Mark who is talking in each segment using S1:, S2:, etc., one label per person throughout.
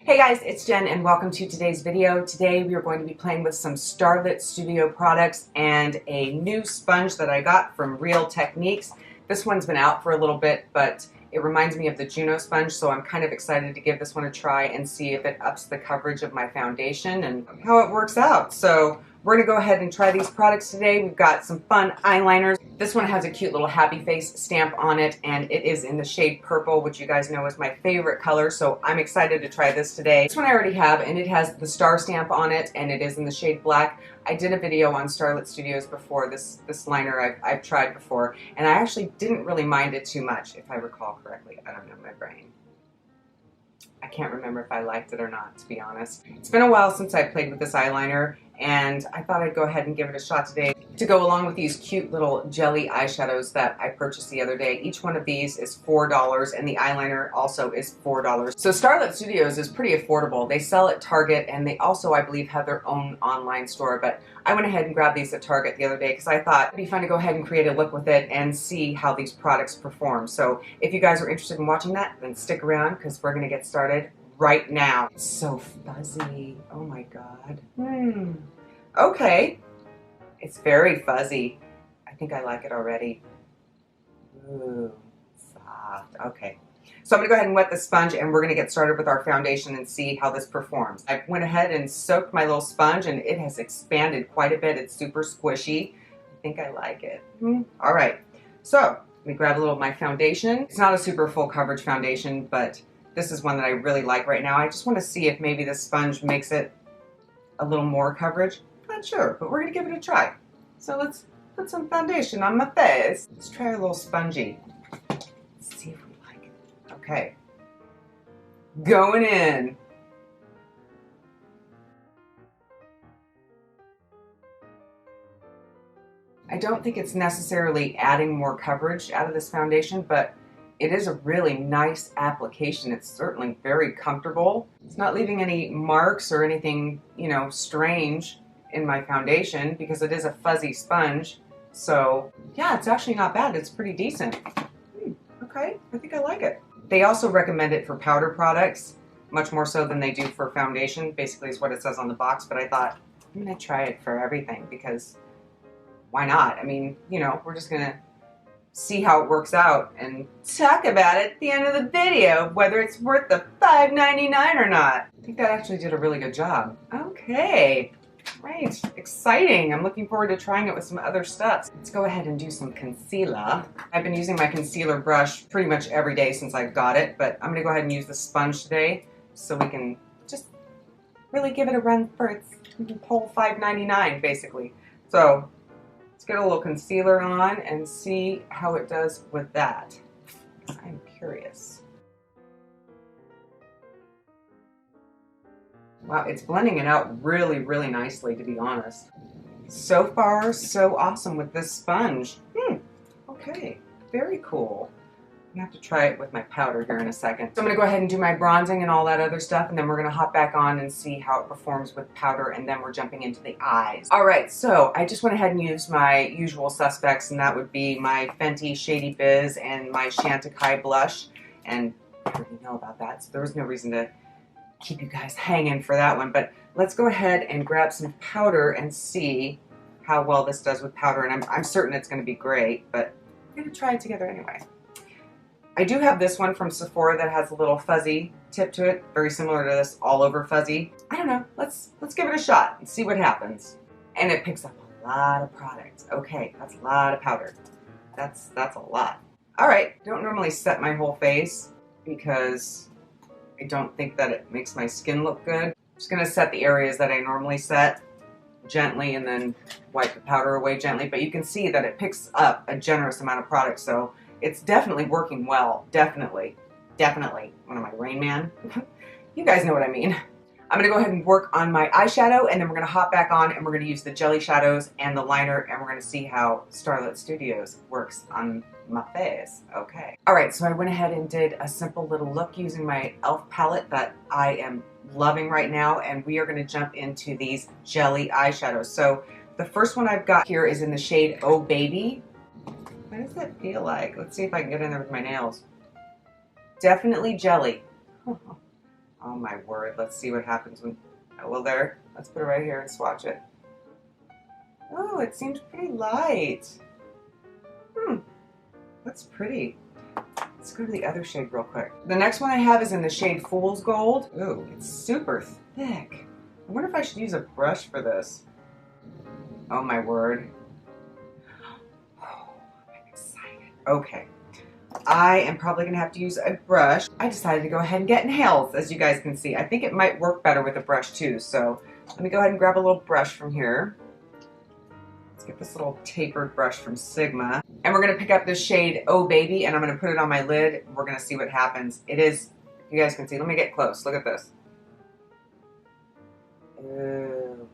S1: Hey guys, it's Jen and welcome to today's video. Today we are going to be playing with some Starlit Studio products and a new sponge that I got from Real Techniques. This one's been out for a little bit, but it reminds me of the Juno sponge, so I'm kind of excited to give this one a try and see if it ups the coverage of my foundation and how it works out. So we're going to go ahead and try these products today. We've got some fun eyeliners. This one has a cute little happy face stamp on it, and it is in the shade purple, which you guys know is my favorite color, so I'm excited to try this today. This one I already have, and it has the star stamp on it, and it is in the shade black. I did a video on Starlit Studios before, this liner I've tried before, and I actually didn't really mind it too much, if I recall correctly. I don't know, my brain. I can't remember if I liked it or not, to be honest. It's been a while since I played with this eyeliner, and I thought I'd go ahead and give it a shot today to go along with these cute little jelly eyeshadows that I purchased the other day. Each one of these is $4, and the eyeliner also is $4. So Starlit Studios is pretty affordable. They sell at Target, and they also, I believe, have their own online store, but I went ahead and grabbed these at Target the other day because I thought it'd be fun to go ahead and create a look with it and see how these products perform. So if you guys are interested in watching that, then stick around because we're going to get started right now. It's so fuzzy. Oh my god. Okay. It's very fuzzy. I think I like it already. Ooh, soft. Okay. So I'm going to go ahead and wet the sponge, and we're going to get started with our foundation and see how this performs. I went ahead and soaked my little sponge, and it has expanded quite a bit. It's super squishy. I think I like it. All right. So let me grab a little of my foundation. It's not a super full coverage foundation, but this is one that I really like right now. I just want to see if maybe this sponge makes it a little more coverage. Not sure, but we're going to give it a try. So let's put some foundation on my face. Let's try a little spongy. Let's see if we like it. Okay. Going in. I don't think it's necessarily adding more coverage out of this foundation, but it is a really nice application. It's certainly very comfortable. It's not leaving any marks or anything, you know, strange in my foundation because it is a fuzzy sponge. So yeah, it's actually not bad. It's pretty decent. Okay, I think I like it. They also recommend it for powder products, much more so than they do for foundation, basically is what it says on the box, but I thought I'm gonna try it for everything because why not? I mean, you know, we're just gonna see how it works out and talk about it at the end of the video, whether it's worth the $5.99 or not. I think that actually did a really good job. Okay, great, exciting. I'm looking forward to trying it with some other stuff. Let's go ahead and do some concealer. I've been using my concealer brush pretty much every day since I got it, but I'm gonna go ahead and use the sponge today so we can just really give it a run for its whole $5.99 basically. So let's get a little concealer on and see how it does with that. I'm curious. Wow, it's blending it out really, really nicely, to be honest. So far, so awesome with this sponge. Okay, very cool. I'm gonna have to try it with my powder here in a second. So I'm gonna go ahead and do my bronzing and all that other stuff, and then we're gonna hop back on and see how it performs with powder, and then we're jumping into the eyes. All right, so I just went ahead and used my usual suspects, and that would be my Fenty Shady Biz and my Chanticleer blush, and I already know about that, so there was no reason to keep you guys hanging for that one. But let's go ahead and grab some powder and see how well this does with powder, and I'm certain it's gonna be great, but we're gonna try it together anyway. I do have this one from Sephora that has a little fuzzy tip to it, very similar to this all over fuzzy. I don't know, let's give it a shot and see what happens. And it picks up a lot of product. Okay, that's a lot of powder. That's a lot. All right, I don't normally set my whole face because I don't think that it makes my skin look good. I'm just gonna set the areas that I normally set gently and then wipe the powder away gently, but you can see that it picks up a generous amount of product, so it's definitely working well. Definitely. Definitely. What am I, Rain Man? You guys know what I mean. I'm going to go ahead and work on my eyeshadow, and then we're going to hop back on and we're going to use the jelly shadows and the liner, and we're going to see how Starlit Studios works on my face. Okay. Alright, so I went ahead and did a simple little look using my e.l.f. palette that I am loving right now, and we are going to jump into these jelly eyeshadows. So the first one I've got here is in the shade Oh Baby. What does that feel like? Let's see if I can get in there with my nails. Definitely jelly. Oh my word, let's see what happens when, oh, well there, let's put it right here and swatch it. Oh, it seems pretty light. That's pretty. Let's go to the other shade real quick. The next one I have is in the shade Fool's Gold. Ooh, it's super thick. I wonder if I should use a brush for this. Oh my word. Oh, I'm excited. Okay. I am probably gonna have to use a brush. I decided to go ahead and get nails, as you guys can see. I think it might work better with a brush too, so let me go ahead and grab a little brush from here. Let's get this little tapered brush from Sigma. And we're gonna pick up this shade Oh Baby, and I'm gonna put it on my lid. We're gonna see what happens. It is, you guys can see, let me get close, look at this. Ooh,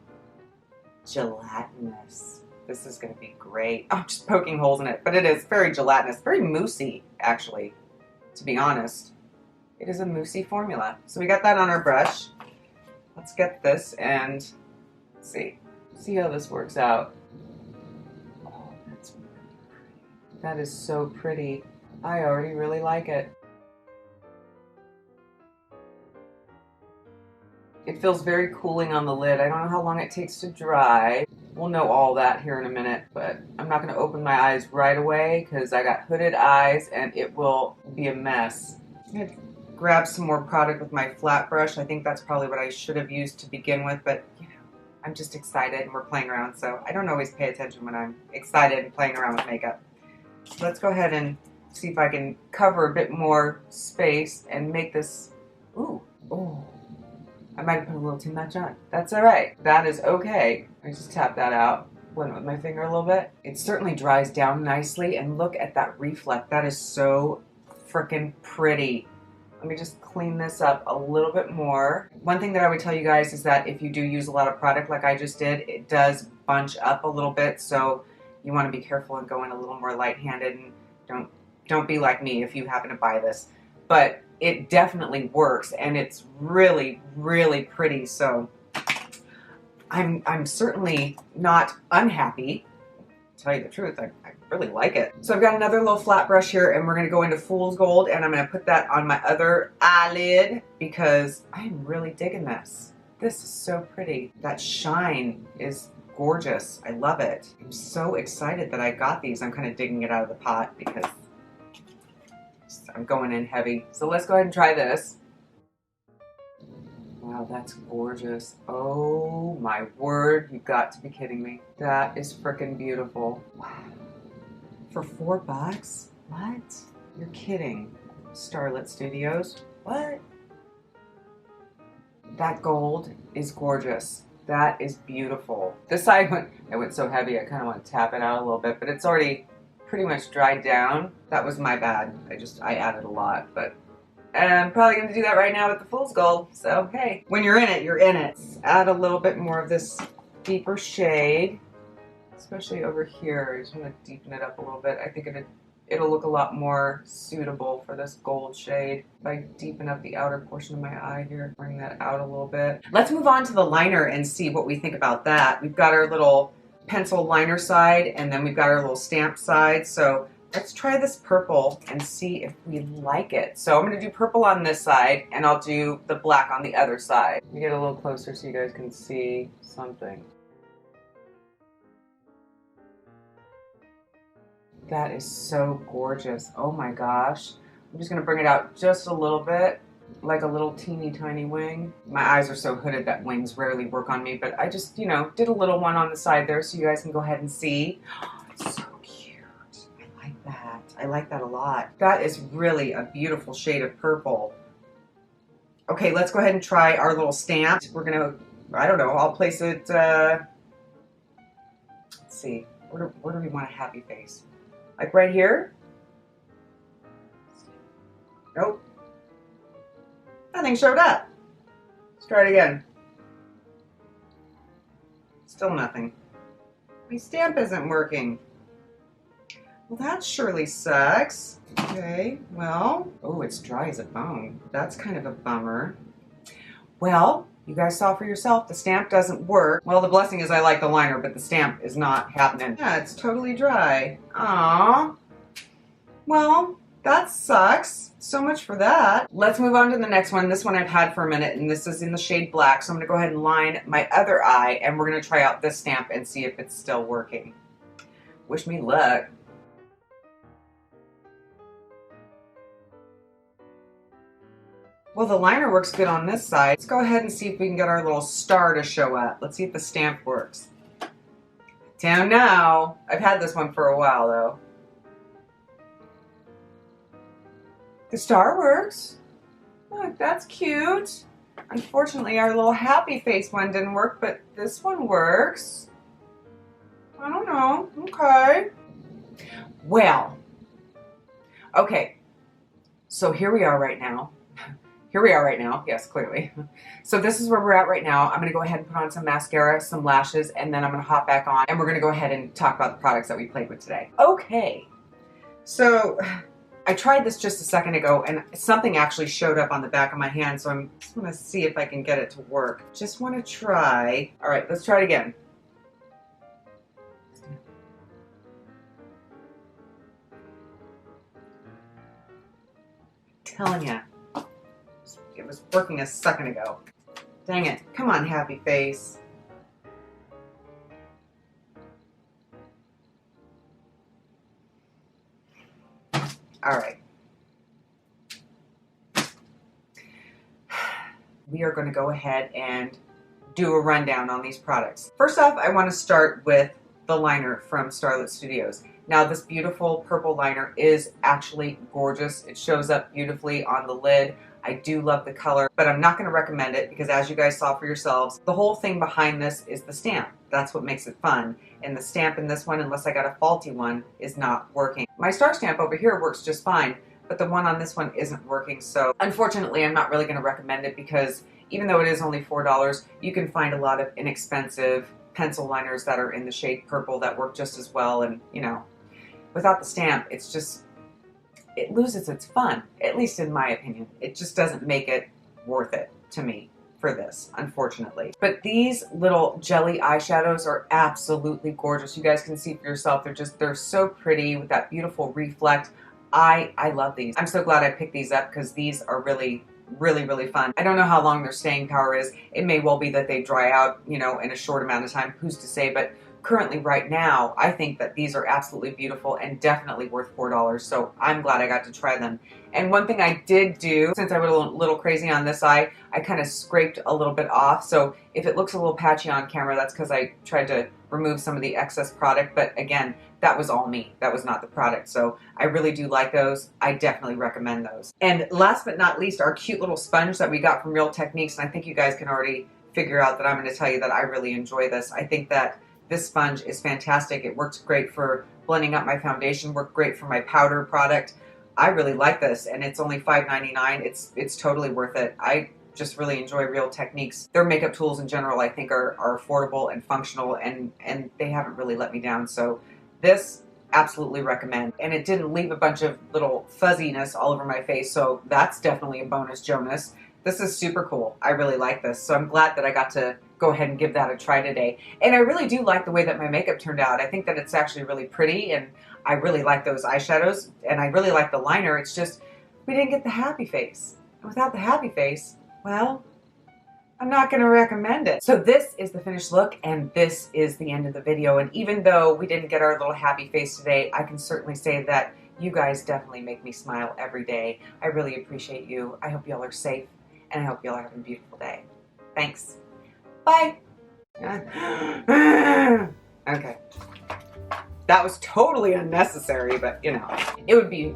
S1: gelatinous. This is going to be great. I'm just poking holes in it, but it is very gelatinous, very moussey, actually, to be honest. It is a moussey formula. So we got that on our brush. Let's get this and see how this works out. Oh, that's really pretty. That is so pretty. I already really like it. It feels very cooling on the lid. I don't know how long it takes to dry. We'll know all that here in a minute, but I'm not going to open my eyes right away because I got hooded eyes and it will be a mess. I'm going to grab some more product with my flat brush. I think that's probably what I should have used to begin with, but you know, I'm just excited and we're playing around, so I don't always pay attention when I'm excited and playing around with makeup. So let's go ahead and see if I can cover a bit more space and make this, ooh, I might have put a little too much on. That's all right. That is okay. I just tap that out, blend it with my finger a little bit. It certainly dries down nicely, and look at that reflect. That is so freaking pretty. Let me just clean this up a little bit more. One thing that I would tell you guys is that if you do use a lot of product like I just did, it does bunch up a little bit, so you want to be careful and go in a little more light-handed, and don't be like me if you happen to buy this. But it definitely works, and it's really, really pretty, so I'm certainly not unhappy. To tell you the truth, I really like it. So I've got another little flat brush here, and we're going to go into Fool's Gold, and I'm going to put that on my other eyelid because I'm really digging this. This is so pretty. That shine is gorgeous. I love it. I'm so excited that I got these. I'm kind of digging it out of the pot because I'm going in heavy. So let's go ahead and try this. Wow, that's gorgeous. Oh my word, you've got to be kidding me. That is freaking beautiful. Wow. For $4? What? You're kidding. Starlit Studios? What? That gold is gorgeous. That is beautiful. This side I went so heavy I kind of want to tap it out a little bit, but it's already pretty much dried down. That was my bad. I added a lot, but I'm probably going to do that right now with the Fool's Gold. So, hey, when you're in it, you're in it. Let's add a little bit more of this deeper shade, especially over here. I just want to deepen it up a little bit. I think it'll look a lot more suitable for this gold shade if I deepen up the outer portion of my eye here. Bring that out a little bit. Let's move on to the liner and see what we think about that. We've got our little pencil liner side, and then we've got our little stamp side. So let's try this purple and see if we like it. So I'm going to do purple on this side, and I'll do the black on the other side. Let me get a little closer so you guys can see something. That is so gorgeous. Oh my gosh. I'm just going to bring it out just a little bit, like a little teeny tiny wing. My eyes are so hooded that wings rarely work on me, but I just, you know, did a little one on the side there so you guys can go ahead and see. Oh, it's so cute. I like that. I like that a lot. That is really a beautiful shade of purple. Okay, let's go ahead and try our little stamp. We're going to, I don't know, I'll place it, let's see, where do we want a happy face? Like right here? Nope. Nothing showed up. Let's try it again. Still nothing. My stamp isn't working. Well, that surely sucks. Okay, well, oh, it's dry as a bone. That's kind of a bummer. Well, you guys saw for yourself, the stamp doesn't work. Well, the blessing is I like the liner, but the stamp is not happening. Yeah, it's totally dry. Aww. Well, That sucks. So much for that. Let's move on to the next one. This one I've had for a minute, and this is in the shade black. So I'm going to go ahead and line my other eye, and we're going to try out this stamp and see if it's still working. Wish me luck. Well, the liner works good on this side. Let's go ahead and see if we can get our little star to show up. Let's see if the stamp works. Don't know. I've had this one for a while, though. The star works. Look, that's cute. Unfortunately, our little happy face one didn't work, but this one works. I don't know. Okay. Well, okay. So here we are right now. Here we are right now. Yes, clearly. So this is where we're at right now. I'm going to go ahead and put on some mascara, some lashes, and then I'm going to hop back on, and we're going to go ahead and talk about the products that we played with today. Okay. So I tried this just a second ago, and something actually showed up on the back of my hand, so I'm just going to see if I can get it to work. Just want to try. All right, let's try it again. Telling you, it was working a second ago. Dang it. Come on, happy face. All right. We are going to go ahead and do a rundown on these products. First off, I want to start with the liner from Starlit Studios. Now, this beautiful purple liner is actually gorgeous. It shows up beautifully on the lid. I do love the color, but I'm not going to recommend it because, as you guys saw for yourselves, the whole thing behind this is the stamp. That's what makes it fun. And the stamp in this one, unless I got a faulty one, is not working. My star stamp over here works just fine, but the one on this one isn't working. So unfortunately, I'm not really going to recommend it because even though it is only $4, you can find a lot of inexpensive pencil liners that are in the shade purple that work just as well. And, you know, without the stamp, it's just, it loses its fun, at least in my opinion. It just doesn't make it worth it to me for this, unfortunately. But these little jelly eyeshadows are absolutely gorgeous. You guys can see for yourself, they're so pretty with that beautiful reflect. I love these. I'm so glad I picked these up because these are really fun. I don't know how long their staying power is. It may well be that they dry out, you know, in a short amount of time. Who's to say? But currently, right now, I think that these are absolutely beautiful and definitely worth $4. So I'm glad I got to try them. And one thing I did do, since I was a little crazy on this eye, I kind of scraped a little bit off. So if it looks a little patchy on camera, that's because I tried to remove some of the excess product. But again, that was all me. That was not the product. So I really do like those. I definitely recommend those. And last but not least, our cute little sponge that we got from Real Techniques. And I think you guys can already figure out that I'm going to tell you that I really enjoy this. I think that this sponge is fantastic. It works great for blending up my foundation, worked great for my powder product. I really like this, and it's only $5.99. It's totally worth it. I just really enjoy Real Techniques. Their makeup tools in general, I think, are affordable and functional, and they haven't really let me down. So this, absolutely recommend. And it didn't leave a bunch of little fuzziness all over my face, so that's definitely a bonus, Jonas. This is super cool. I really like this, so I'm glad that I got to go ahead and give that a try today. And I really do like the way that my makeup turned out. I think that it's actually really pretty, and I really like those eyeshadows, and I really like the liner. It's just, we didn't get the happy face. And without the happy face, well, I'm not going to recommend it. So this is the finished look, and this is the end of the video. And even though we didn't get our little happy face today, I can certainly say that you guys definitely make me smile every day. I really appreciate you. I hope y'all are safe, and I hope y'all are having a beautiful day. Thanks. Bye. Okay. That was totally unnecessary, but you know, it would be,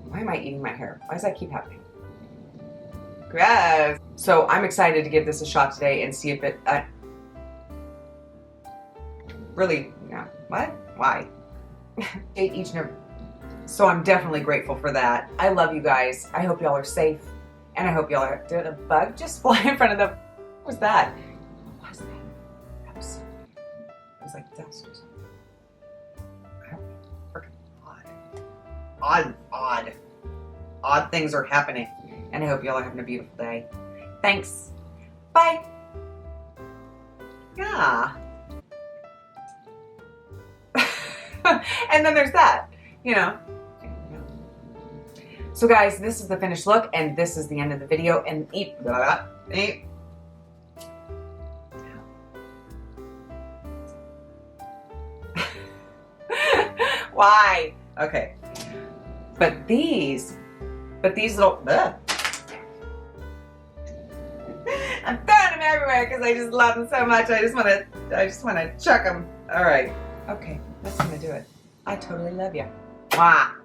S1: why am I eating my hair? Why does that keep happening? Gross. So I'm excited to give this a shot today and see if it, really, yeah, what? Why? Ate each and every, so I'm definitely grateful for that. I love you guys. I hope y'all are safe, and I hope y'all are, did a bug just fly in front of the, what was that? What was that? That was so weird. It was like dust or something. Freaking odd. Odd things are happening. And I hope y'all are having a beautiful day. Thanks. Bye. Yeah. And then there's that, you know. So guys, this is the finished look, and this is the end of the video. And why? Okay. But these little, I'm throwing them everywhere because I just love them so much. I just want to chuck them. All right. Okay, that's gonna do it. I totally love you. Mwah.